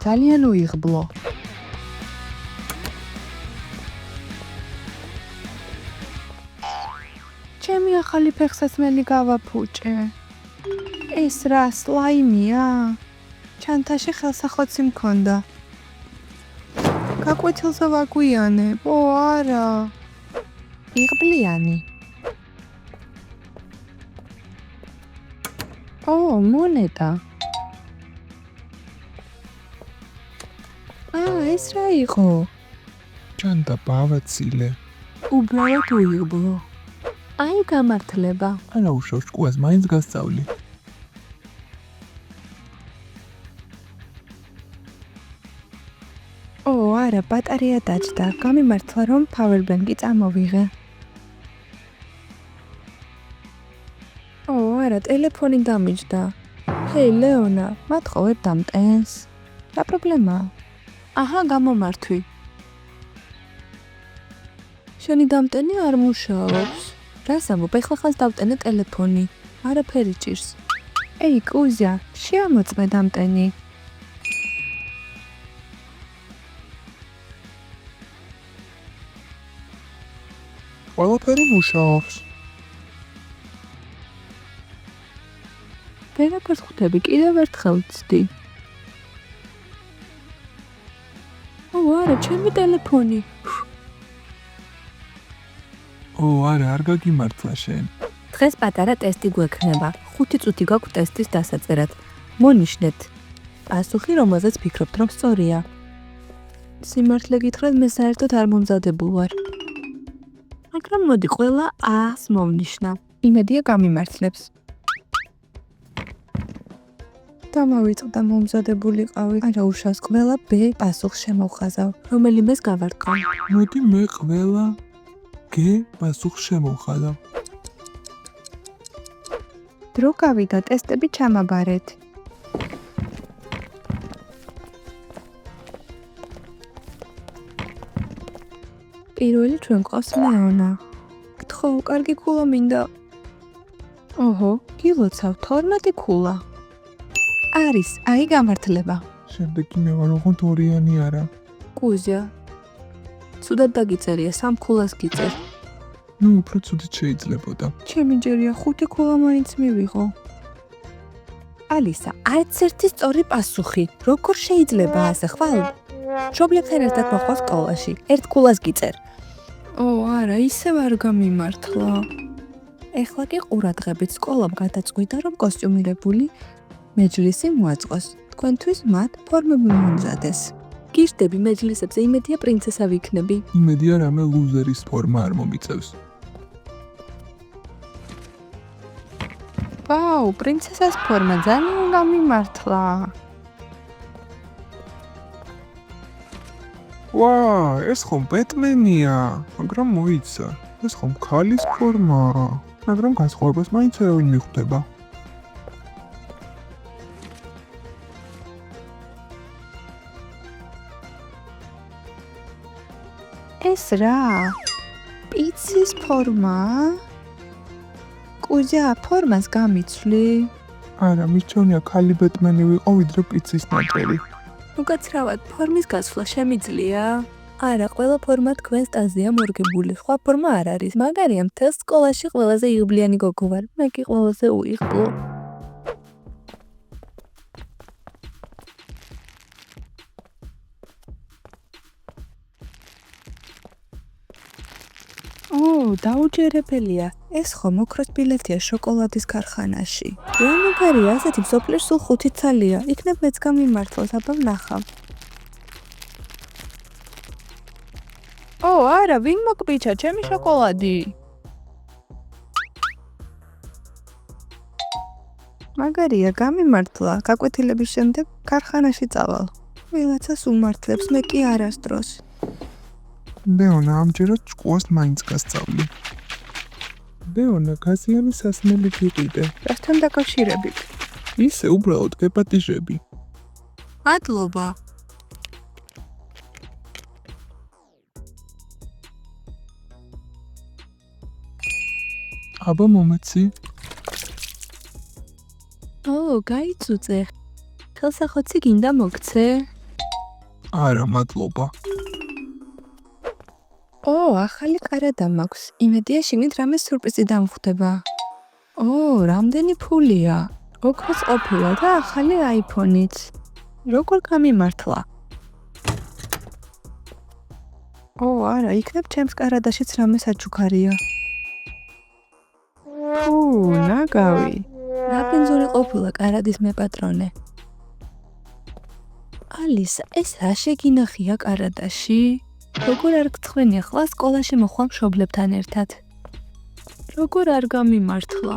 ძალიან უიღბლო. ჩემი ახალი ფეხსაცმელი გავაფუჭე. ეს რა სლაიმია? ჩანთაში ხელსახოცი მქონდა. გაკვეთილზე ვაგვიანებ, არა. იღბლიანი. მონეტა. ეს რა იყო? ჩანდა ბავაცილე. უბრალოდ უიღბლო. აი გამართლება. არა უშავს ჭკუას მაინც გასწავლი. არა, ბატარეა დაჭდა. გამიმართლა რომ powerbank-ი წამოვიღე. არა, ტელეფონი დამიჯდა. ჰეი, ლეონა, მათხოვ ვერ დამტენს. რა პრობლემაა? აჰა, გამომართვი. შენი დამტენი არ მუშაობს. რას ამბობ, ეხლა ხანს დავტენე ტელეფონი. არაფერი ჭირს. ეი, კუზია, შეამოწმე დამტენი. ყველაფერი მუშაობს. ვერაფერს ხვდები, კიდევ ერთხელ ვცდი. არა, ჩემი ტელეფონი. არა, არ გაგიმართლა შენ. დღეს პატარა ტესტი გვექნება. 5 წუთი გაქვს ტესტის დასაწერად. მონიშნეთ პასუხი, რომელზეც ფიქრობთ, რომ სწორია. სიმართლე გითხრათ, მე საერთოდ არ მომზადებულ ვარ. მაგრამ მოდი ყველა A-ს მოვნიშნა. იმედია გამიმართლებს. დამავიწყდა მომზადებულიყავი. არა უშავს, ყველა B პასუხს შემოვხაზავ. რომელიმეს გავარკვევ. მოდი მე ყველა G პასუხს შემოვხაზავ. დრო გავიდა, ტესტები ჩამაბარეთ. პირველი ჩვენ ყავს ლეონა. გთხოვ, კარგი ქულა მინდა. ოჰო, გილოცავ 12 ქულა. არის, აი გამართლება. შემდეგი მე ვარ, ოღონდ ორიანი არა. კუზია. ცუდად დაგიწერია, 3 ქულას გიწერ. უფრო ცუდით შეიძლებოდა. ჩემი ჯერია 5 ქულა მაინც მივიღო. ალისა, არც ერთი სწორი პასუხი. როგორ შეიძლება ასე ხვალ? მშობლებს ერთად მოხვალ სკოლაში. 1 ქულას გიწერ. არა, ისევ არ გამიმართლა. ეხლა კი ყურადღებით სკოლამ გადაწყვიტა, რომ კოსტიუმირებული მეჯლისი მოაწყოს. თქვენთვის მათ ფორმები მომზადეს. გიშდები მეჯლისებზე, იმედია პრინცესა ვიქნები. იმედია რამე ლუზერის ფორმა არ მომიწევს. ვაუ, პრინცესას ფორმა ძალიან გამიმართლა. ეს ხომ ბეტმენია, მაგრამ მოიცა. ეს ხომ ქალის ფორმაა, მაგრამ განსხვავებას მაინც ვერავინ მიხვდება. ეს რა? პიცის ფორმა? კუზია, ფორმას გამიცვლი? არა, მირჩევნია ქალი ბეტმენი ვიყო, ვიდრე პიცის ნაწერი. უკაცრავად, ფორმის გასვლა შემიძლია? არა, ყველა ფორმა თქვენ სტაზია მორგებული, სხვა ფორმა არ არის. მაგარია, მთელ სკოლაში ყველაზე იღბლიანი გოგო ვარ, მე კი ყველაზე უიღბლო. დაუჯერებელია. ეს ხომ ოქროს ბილეთია შოკოლადის ქარხანაში. რა მაგარია, ასეთი მსოფლიოში სულ 5 ცალია. იქნებ მეც გამიმართლოს, აბა ვნახავ. არა, ვინ მოკბიჩა, ჩემი შოკოლადი. მაგარია, გამიმართლა. გაკვეთილების შემდეგ ქარხანაში წავალ. ვიღაცას უმართლებს, მე კი არასდროს. ლეონა, ამჯერად ჭკუას მაინც გასწავლი. ლეონა, გაზიანი სასმელი გიყიდე. რასთან დაკავშირებით? ისე უბრალოდ გეპატიჟები. მადლობა. აბა მომეცი. გაიწუწე. ხელსახოცი გინდა მოგცე? არა, მადლობა. ახალი კარადა მაქვს. იმედია შიგნით რამე სურპრიზი დამხვდება. რამდენი ფულია. ოქროს ყოფილა და ახალი iPhone-იც. როგორ გამიმართლა? არა, იქნებ ჩემს კარადაშიც რამე საჩუქარია. ნაგავი. რა პენზური ყოფილა კარადის მეპატრონე. ალისა, ეს რა შეგინახია კარადაში? როგორ არ გწხვენი ახლა სკოლაში მოხვა მშობლებთან ერთად? როგორ არ გამიმართლა?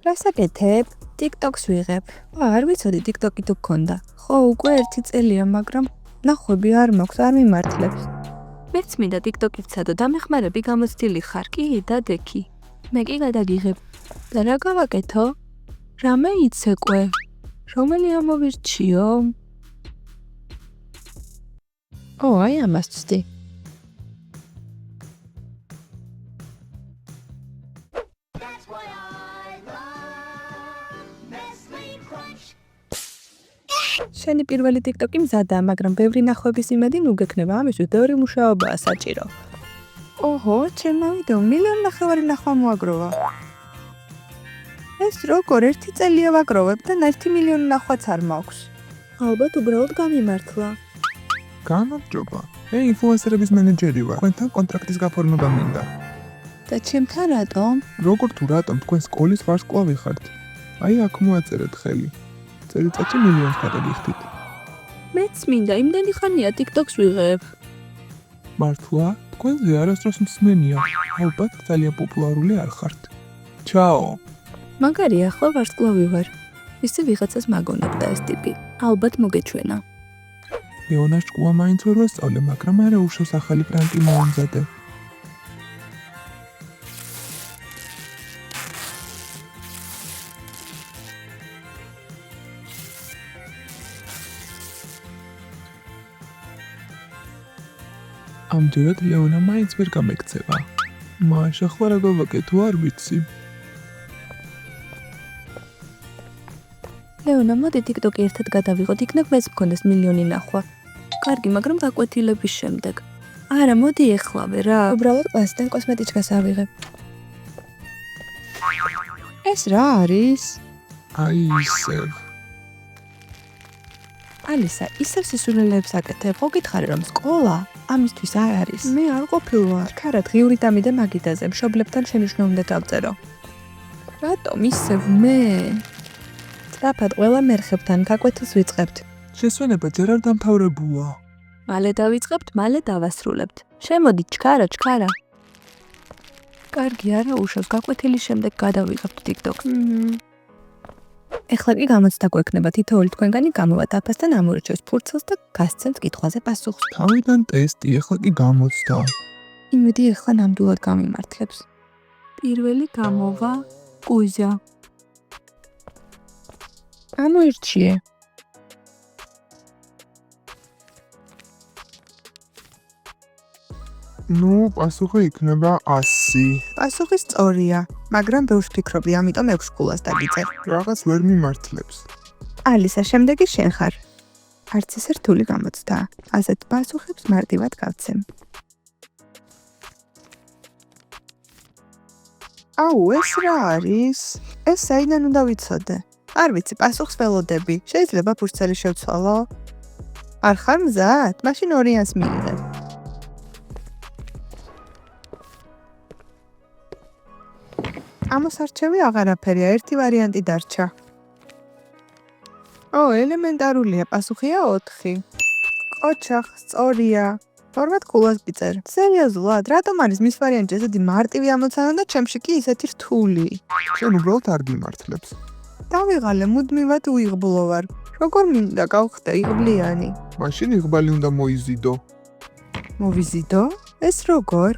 რასაკეთებ? TikTok-ს ვიღებ. არ ვიცოდი TikTok-ი თუ გქონდა. ხო, უკვე 1 წელია, მაგრამ ნახვები არ მაქვს, არ მიმართლებს. მეც მინდა TikTok-ი ვცადო, დამეხმარები გამოცდილი ხარ. კი, დადექი. მე კი გადაგიღებ. და რა გავაკეთო? რამე იცეკვე? რომელი ამოვირჩიო? აი ამას ვცდი. შენი პირველი TikTok-ი მზადაა, მაგრამ ბევრი ნახვების იმედი ნუ გექნება, ამისთვის ბევრი მუშაობაა საჭირო. ჩემმა ვიდეომ 1,5 ნახვა მოაგროვა. ეს როგორ 1 წელია ვაგროვებ და 1 მილიონი ნახვაც არ მაქვს. ალბათ უბრალოდ გამიმართლა. გამარჯობა. ინფლუენსერების მენეჯერი ვარ. თქვენთან კონტრაქტის გაფორმება მინდა. და ჩემთან რატომ? როგორ თუ რატომ თქვენ სკოლის ვარსკვლავი ხართ? აი აქ მოაწერეთ ხელი. წელიწადში მილიონს გადაგიხდით. მეც მინდა, იმდენი ხანია TikTok-ს ვიღებ. მართლა? თქვენზე არასდროს მსმენია. ალბათ ძალიან პოპულარული არ ხართ. ჩაო. მაგარია, ახლა ვარსკვლავი ვარ. ისე ვიღაცას მაგონებდა ეს ტიპი. ალბათ მოგეჩვენა. ლეონას ჭკუა მაინც ვერ ვესწავლე, მაგრამ არა უშავს ახალი პრანკი მომზადე. ამჯერად ლეონა მაინც ვერ გამექცევა. მაშ ახლა რა გავაკეთო არ ვიცი. ლეონა, მოდი TikTok-ი ერთად გადავიღოთ, იქნებ მეც მქონდეს მილიონი ნახვა. კარგი, მაგრამ გაკვეთილების შემდეგ. არა, მოდი ეხლავე რა. უბრალოდ კლასიდან კოსმეტიკას ავიღებ. ეს რა არის? აი ისევ. ალისა, ისევ სისულელეებს აკეთებ, ხო გითხარი რომ სკოლა ამისთვის არ არის. მე არ ყოფილვარ. ქარა დღიური დამიდე მაგიდაზე, მშობლებთან შენიშვნა უნდა დავწერო. რატომ ისევ მე? სწრაფად ყველა მერხებთან გაკვეთილს ვიწყებთ. შესვენება ჯერ არ დამთავრებულა. მალე დავიწყებთ, მალე დავასრულებთ. შემოდი, ჩქარა. კარგი, არა უშავს, გაკვეთილის შემდეგ გადავიღებთ TikTok-ს. ეხლა კი გამოცდა გვექნება, თითოეული თქვენგანი გამოვა დაფასთან ამორჩევს ფურცელს და გასცემთ კითხვაზე პასუხს. თავიდან ტესტი, ეხლა კი გამოცდა. იმედი ეხლა ნამდვილად გამიმართლებს. პირველი გამოვა კუზა. ამოირჩიე. პასუხი იქნება 100. პასუხი სწორია, მაგრამ ბევრს ფიქრობდი, ამიტომ 6 კულას დაგიწერ. რაღაც ვერ მიმართლებს. ალისა, შემდეგი შენ ხარ. არც ისე რთული გამოცდა. ასეთ პასუხებს მარტივად გავცემ. ეს რა არის? ეს საიდან უნდა ვიცოდე? არ ვიცი, პასუხს ველოდები. შეიძლება ფურცელი შევცვალო? არ ხარ მზად? მაშინ 200-ს მიიღებ. ამოსარჩევი აღარაფერია, ერთი ვარიანტი დარჩა. ელემენტარულია, პასუხია 4. კოჩახ, სწორია. 12 კულას გიწერ. სერიოზულად, რატომ არის მის ვარიანტი ესეთი მარტივი ამოცანა და ჩემში კი ისეთი რთული? შენ უბრალოდ არ გიმართლებს. დავიღალე, მუდმივად უიღბლო ვარ. როგორ მინდა გავხდე იღბლიანი? მაშინ იღბალი უნდა მოიზიდო. მოვიზიდო? ეს როგორ?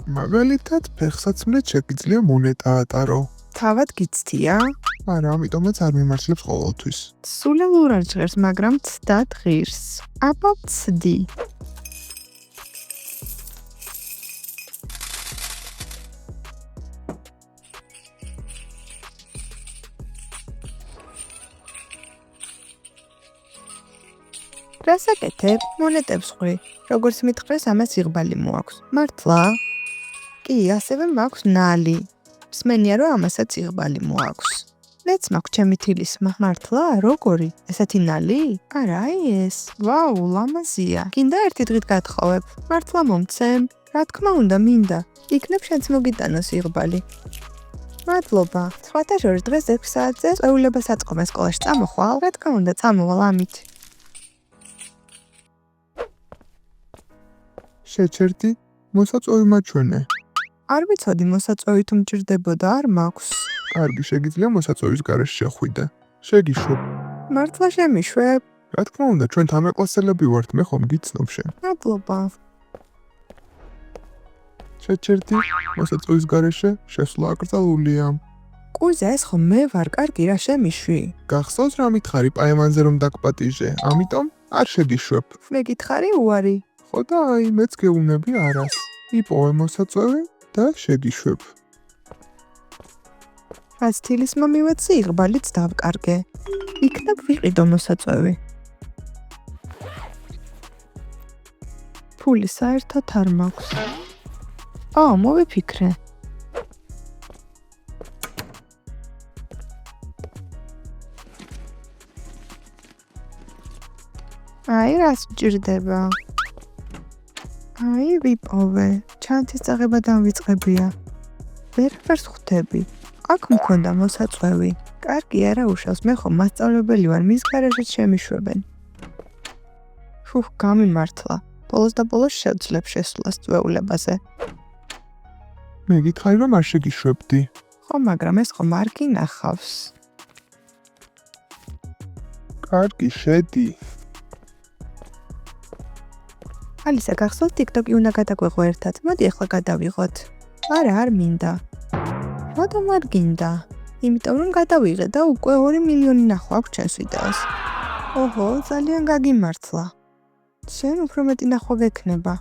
მაგალითად, ფეხსაცმლად შეგიძლია მონეტა ატარო. თავად გიცდია? არა, ამიტომაც არ მიმართლებს ყოველთვის. სულელურ არ ჟღერს, მაგრამ ცდად ღირს. აბა ცდი. რას აკეთებ? მონეტებს ხვრი. როგორც მითხრეს, ამას იღბალი მოაქვს. მართლა? კი, ასევე მაქვს ნალი. მსმენია, რომ ამასაც იღბალი მოაქვს. მეც მაქვს ჩემი თილისმა. მართლა? როგორი? ესეთი ნალი? არა, აი ეს. ვაუ, ლამაზია. გინდა ერთი დღით გათხოვებ. მართლა მომცემ? რა თქმა უნდა, მინდა. იქნებ შენც მოგიტანოს იღბალი. მადლობა. სხვათა შორის დღეს 6 საათზე წვეულებას აწყობენ სკოლაში. წამოხვალ? რა თქმა უნდა, წამოვალ ამით. შეჩერდი მოსაწვევი მაჩვენე. არ ვიცოდი მოსაწვევი თუ მჭირდებოდა, არ მაქვს. კარგი, შეგიძლია მოსაწვევის გარეშე შეხვიდე. შეგიშვებ. მართლა შემიშვებ? რა თქმა უნდა, ჩვენ თამეკლასელები ვართ, მე ხომ გიცნობ შენ. მადლობა. შეჩერდი მოსაწვევის გარეშე შესვლა აკრძალულია. კუზა, ეს ხომ მე ვარ, კარგი, რა შემიშვი? გახსოვს რა მითხარი პაემანზე რომ დაგპატიჟე, ამიტომ არ შეგიშვებ. მეგითხარი უარი. ხო და აი, მეც გეუნები არას. იპოვე მოსაწვევი და შეგიშვებ. რაც თილისმა მივეცი, იღბალიც დავკარგე. იქნებ ვიყიდო მოსაწვევი. ფული საერთოდ არ მაქვს. მოვიფიქრე. აი, რას მჭირდება? აი, ვიპოვე. ჩანთის წაღება დამვიწყებია. ვერაფერს ხვდები. აქ მქონდა მოსაწვევი. კარგი, არა უშავს, მე ხომ მასწავლებელი ვარ, მის გარეშეც შემიშვებენ. გამიმართლა. ბოლოს და ბოლოს შევძლებ შესვლას წვეულებაზე. მე გითხარი რომ არ შეგიშვებდი. ხო, მაგრამ ეს ხომ არ გინახავს. კარგი, შედი. ალისა, გახსოვთ TikTok-ი უნდა გადაგვეღო ერთად. მოდი ახლა გადავიღოთ. არა, არ მინდა. რატომ არ გინდა? იმიტომ რომ გადავიღე და უკვე 2 მილიონი ნახვა აქვს ჩემს ვიდეოს. ოჰო, ძალიან გაგიმართლა. შენ უფრო მეტი ნახვა გექნება.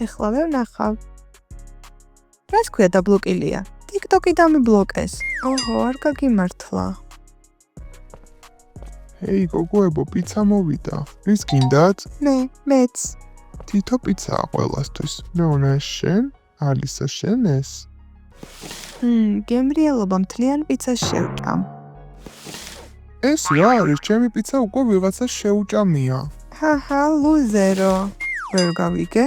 ეხლავე ვნახავ. რას ქვია დაბლოკილია? TikTok-ი დამიბლოკეს. ოჰო, არ გაგიმართლა. ჰეი, გოგოებო, პიცა მოვიდა. რის გინდათ? მეც. თითო პიცაა ყველასთვის. მეონა ეს შენ? ალისა შენ ეს? გემრიელობა მთლიან პიცას შევჭამ. ეს რა არის? ჩემი პიცა უკვე ვიღაცას შეუჭამია. ჰაჰა, ლუზერო. ვერ გავიგე?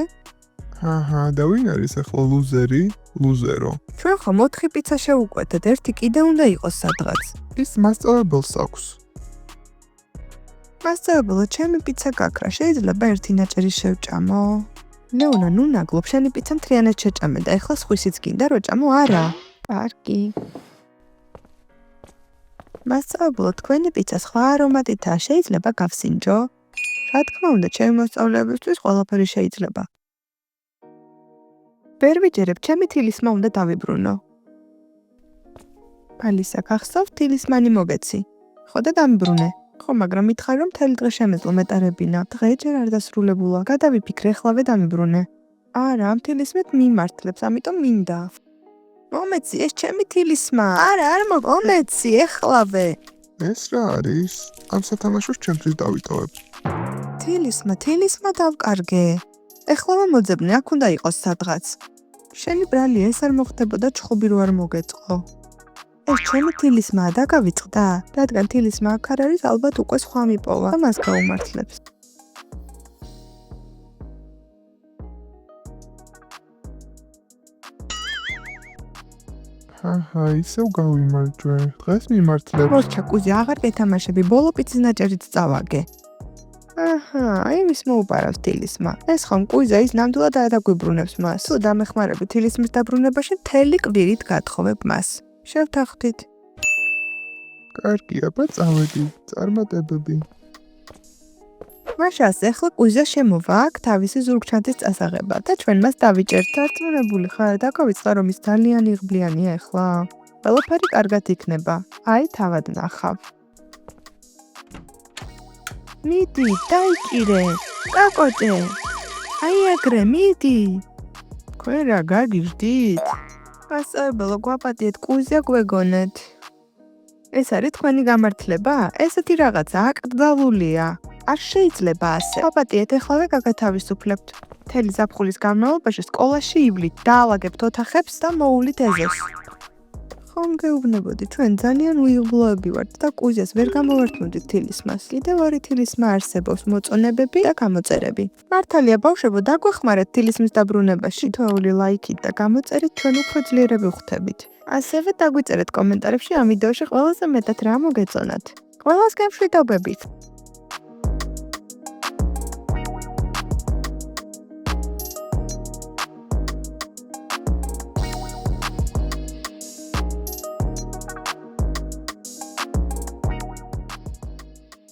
ჰაჰა, და ვინ არის ახლა ლუზერი? ლუზერო. ჩვენ ხომ 4 პიცა შევუკვეთეთ, ერთი კიდე უნდა იყოს სადღაც. ის მასწავლებელს აქვს. მასწავლებელო, ჩემი პიცა გაქრა, შეიძლება ერთი ნაჭერი შევჭამო? ლეონა, ნუ ნაგლობ, შენი პიცა მთლიანად შეჭამე და ეხლა სხვისიც გინდა რო ჭამო? არა. კარგი. მასწავლებელო, თქვენი პიცა სხვა არომატითაა, შეიძლება გავსინჯო? რა თქმა უნდა, ჩემი მოსწავლეებისთვის ყველაფერი შეიძლება. ვერ ვიჯერებ, ჩემი თილისმა უნდა დავიბრუნო. ალისა, გახსოვთ თილისმანი მოგეცი? ხო და დამიბრუნე. ხო, მაგრამ მითხარი რომ მთელი დღე შემეძლო მეტარებინა. დღე ჯერ არ დასრულებულა. გადავიფიქრე, ეხლავე დამიბრუნე. არა, ამ თილისმეთ მიმართლებს, ამიტომ მინდა. მომეცი, ეს ჩემი თილისმა. არა, არ მომეცი, ეხლავე. ეს რა არის? ამ სათამაშოს ჩემთვის დავიტოვებ. თილისმა დავკარგე. ეხლავე მოძებნე, აქ უნდა იყოს სადღაც. შენი ბრალი ეს არ მოხდებოდა ჩხუბი რო არ მოგეწყო. ეს ჩემი თილისმაა და გავიწყდა? რადგან თილისმა აქ არ არის, ალბათ უკვე სხვა მიპოვა. მას გაუმართლებს. ჰაჰა, ისევ გავიმარჯვე. დღეს მიმართლებ. როჩა კუზი, აღარ გეთამაშები, ბოლო პიცის ნაჭერიც წავაგე. აჰა, აი მის მოუპარავს თილისმა. ეს ხომ კუზა ის ნამდვილად დააგვიბრუნებს მას. თუ დამეხმარები თილისმის დაბრუნებაში, მთელი კვირით გათხოვებ მას. შევთანხმდით. კარგი, აბა წავედი. წარმატებები. მაშას ახლა კუზა შემოვა აქ თავისი ზურგჩანთის წასაღება და ჩვენ მას დავიჭერთ. დარწმუნებული ხარ, დაგავიწყდა რომ ის ძალიან იღბლიანია ახლა. ყველაფერი კარგად იქნება. აი თავად ნახავ. მიდი, დაიჭირე. კაკოჭე. აი აგრე, მიდი. თქვენ რა გაგიჟდით? მასწავლებელო, გვაპატიეთ, კუზა გვეგონეთ. ეს არის თქვენი გამართლება? ესეთი რაღაცა აკრძალულია. არ შეიძლება ასე. ხაბატიეთ, ეხლავე გაგათავისუფლებთ. მთელი ზაფხულის განმავლობაში სკოლაში ივლით, დაალაგებთ ოთახებს და მოუვლით ეზოს. ხომ გეუბნებოდი, ჩვენ ძალიან უიღბლოები ვართ და კუზეს ვერ გამოვართმევდით თილისმას. კიდევ ორი თილისმა არსებობს, მოწონებები და გამოწერები. მართალია, ბავშვებო, დაგვეხმარეთ თილისმის დაბრუნებაში. თითოეული ლაიქით და გამოწერით ჩვენ უფრო ძლიერები ვხდებით. ასევე დაგვიწერეთ კომენტარებში ამ ვიდეოში ყველაზე მეტად რა მოგეწონათ. ყველას გემშვიდობებით!